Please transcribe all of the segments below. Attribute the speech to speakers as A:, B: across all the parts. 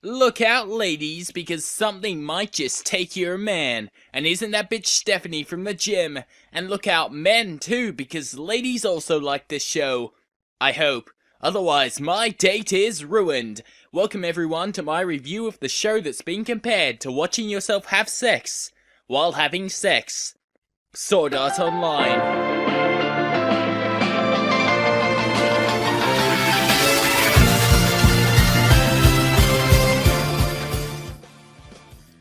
A: Look out, ladies, because something might just take your man. And isn't that bitch Stephanie from the gym? And look out, men, too, because ladies also like this show. I hope. Otherwise, my date is ruined. Welcome everyone to my review of the show that's been compared to watching yourself have sex while having sex. Sword Art Online.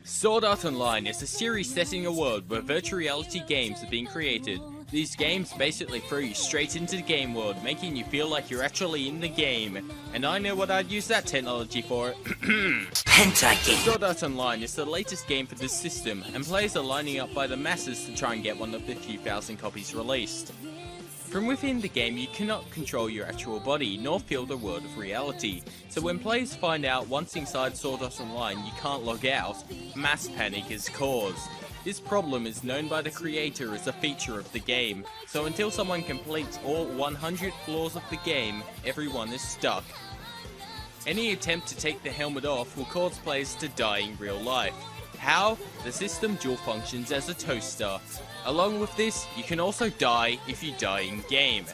A: Sword Art Online is a series set in a world where virtual reality games are being created. These games basically throw you straight into the game world, making you feel like you're actually in the game. And I know what I'd use that technology for. Hentai game. Sword Art Online is the latest game for this system, and players are lining up by the masses to try and get one of the few thousand copies released. From within the game, you cannot control your actual body, nor feel the world of reality. So when players find out once inside Sword Art Online you can't log out, mass panic is caused. This problem is known by the creator as a feature of the game, so until someone completes all 100 floors of the game, everyone is stuck. Any attempt to take the helmet off will cause players to die in real life. How? The system dual functions as a toaster. Along with this, you can also die if you die in-game.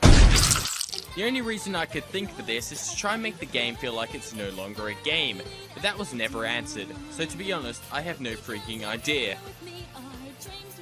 A: The only reason I could think for this is to try and make the game feel like it's no longer a game, but that was never answered, so to be honest, I have no freaking idea.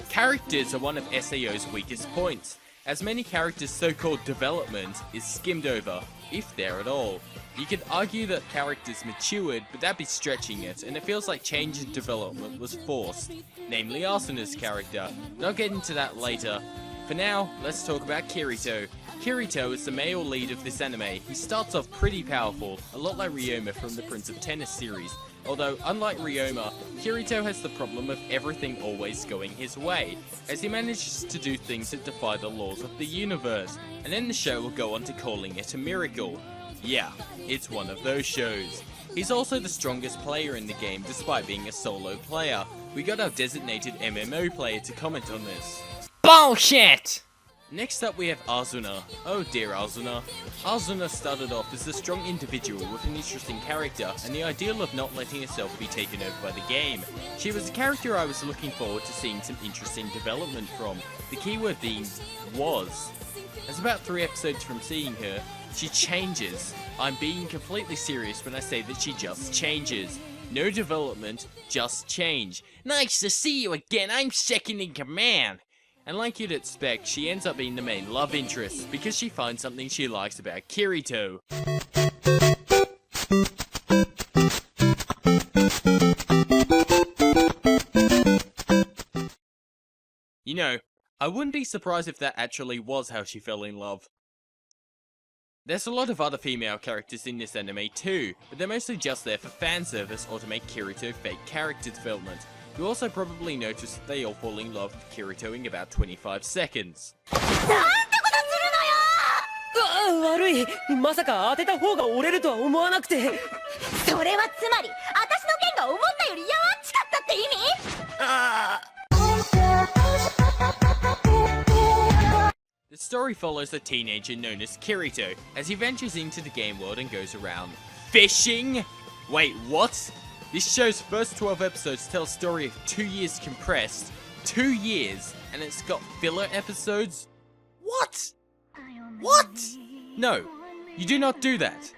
A: Characters are one of SAO's weakest points, as many characters' so-called development is skimmed over, if there at all. You could argue that characters matured, but that'd be stretching it, and it feels like change and development was forced, namely Asuna's character, but I'll get into that later. For now, let's talk about Kirito. Kirito is the male lead of this anime. He starts off pretty powerful, a lot like Ryoma from the Prince of Tennis series, although unlike Ryoma, Kirito has the problem of everything always going his way, as he manages to do things that defy the laws of the universe, and then the show will go on to calling it a miracle. Yeah, it's one of those shows. He's also the strongest player in the game despite being a solo player. We got our designated MMO player to comment on this. Bullshit! Next up we have Asuna. Oh dear Asuna. Asuna started off as a strong individual with an interesting character and the ideal of not letting herself be taken over by the game. She was a character I was looking forward to seeing some interesting development from, the keyword being was. As about 3 episodes from seeing her, she changes. I'm being completely serious when I say that she just changes. No development, just change. Nice to see you again, I'm second in command. And like you'd expect, she ends up being the main love interest, because she finds something she likes about Kirito. You know, I wouldn't be surprised if that actually was how she fell in love. There's a lot of other female characters in this anime too, but they're mostly just there for fan service or to make Kirito fake character development. You also probably notice that they all fall in love with Kirito in about 25 seconds. The story follows a teenager known as Kirito, as he ventures into the game world and goes around fishing? Wait, what? This show's first 12 episodes tell a story of 2 years compressed. 2 years? And it's got filler episodes? What? What? No, you do not do that.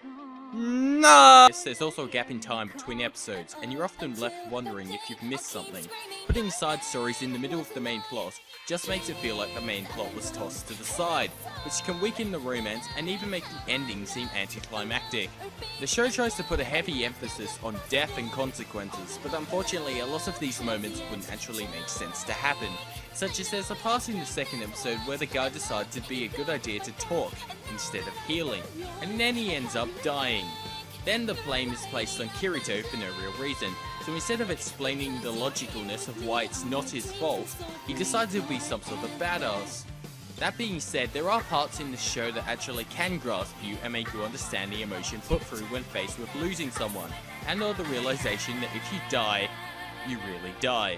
A: No! There's also a gap in time between episodes, and you're often left wondering if you've missed something. Putting side stories in the middle of the main plot just makes it feel like the main plot was tossed to the side, which can weaken the romance and even make the ending seem anticlimactic. The show tries to put a heavy emphasis on death and consequences, but unfortunately a lot of these moments wouldn't actually make sense to happen, such as there's a part in the second episode where the guy decides it'd be a good idea to talk instead of healing, and then he ends up dying. Then the blame is placed on Kirito for no real reason, so instead of explaining the logicalness of why it's not his fault, he decides he'll be some sort of badass. That being said, there are parts in the show that actually can grasp you and make you understand the emotion put through when faced with losing someone, and or the realization that if you die, you really die.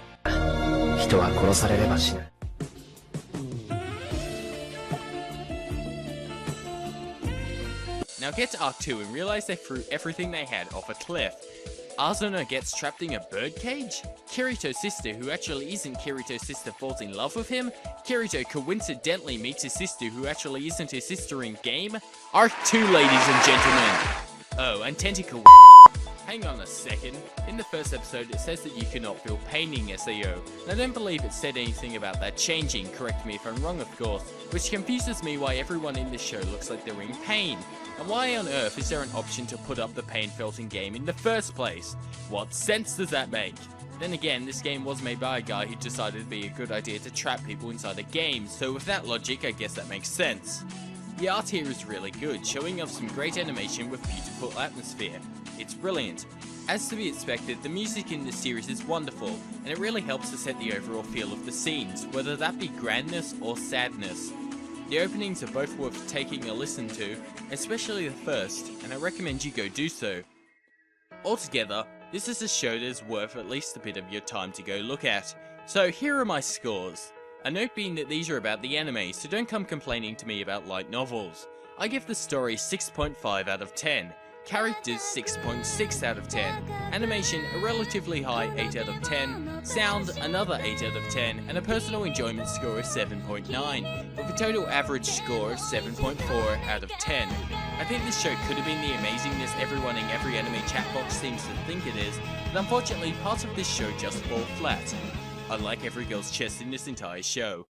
A: Now get to Arc 2 and realize they threw everything they had off a cliff. Azuna gets trapped in a birdcage? Kirito's sister, who actually isn't Kirito's sister, falls in love with him? Kirito coincidentally meets his sister, who actually isn't his sister in game? Arc 2, ladies and gentlemen! Oh, and Tentacle. Hang on a second. In the first episode, it says that you cannot feel pain in SAO, and I don't believe it said anything about that changing, correct me if I'm wrong of course, which confuses me why everyone in this show looks like they're in pain. And why on earth is there an option to put up the pain felt in game in the first place? What sense does that make? Then again, this game was made by a guy who decided it'd be a good idea to trap people inside a game, so with that logic, I guess that makes sense. The art here is really good, showing off some great animation with beautiful atmosphere. It's brilliant. As to be expected, the music in this series is wonderful, and it really helps to set the overall feel of the scenes, whether that be grandness or sadness. The openings are both worth taking a listen to, especially the first, and I recommend you go do so. Altogether, this is a show that is worth at least a bit of your time to go look at. So here are my scores. A note being that these are about the anime, so don't come complaining to me about light novels. I give the story 6.5 out of 10. Characters 6.6 out of 10, animation a relatively high 8 out of 10, sound another 8 out of 10, and a personal enjoyment score of 7.9, with a total average score of 7.4 out of 10. I think this show could have been the amazingness everyone in every anime chat box seems to think it is, but unfortunately parts of this show just fall flat, unlike every girl's chest in this entire show.